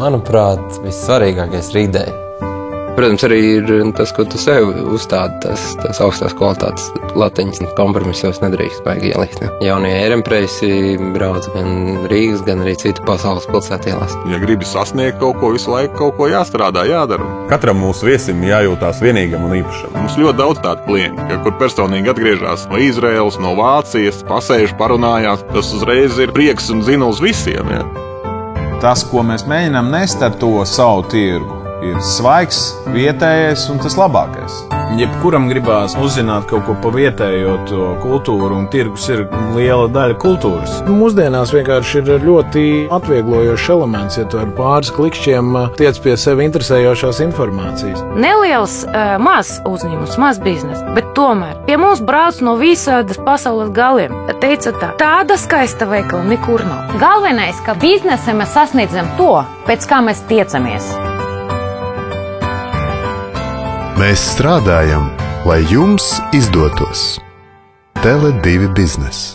Manuprāt, vissvarīgākais ir ideja. Protams, arī ir tas, ko tu sev uzstādi, tas augstās kvalitātes latiņas. Kompromisos nedrīkst baigi ielikt. Jaunie ērempreisi brauc gan Rīgas, gan arī citu pasaules pilsētielās. Ja gribi sasniegt kaut ko, visu laiku kaut ko jāstrādā, jādara. Katram mūsu viesim jājūtās vienīgam un īpašam. Mums ļoti daudz tādu klientu, kur personīgi atgriežas no Izraēlas, no Vācijas, pasēž, parunājās. Tas uzreiz ir prieks un zinuls visiem. Ja? Tas, ko mēs mēģinām nest ar to savu tirgu, ir svaigs, vietējais un tas labākais. Jebkuram gribās uzzināt kaut ko par vietējo kultūru, un tirgus ir liela daļa kultūras. Mūsdienās vienkārši ir ļoti atvieglojošs elements, ja tu ar pāris klikšķiem tiec pie sevi interesējošās informācijas. Neliels, maz uzņēmums, maz biznesa, bet tomēr pie mums brauc no visādas pasaules galiem. Teica tā, tāda skaista veikala nekur nav. Galvenais, ka biznesā mēs sasniedzam to, pēc kā mēs tiecamies. Mēs strādājam, lai jums izdotos. Tele2 bizness.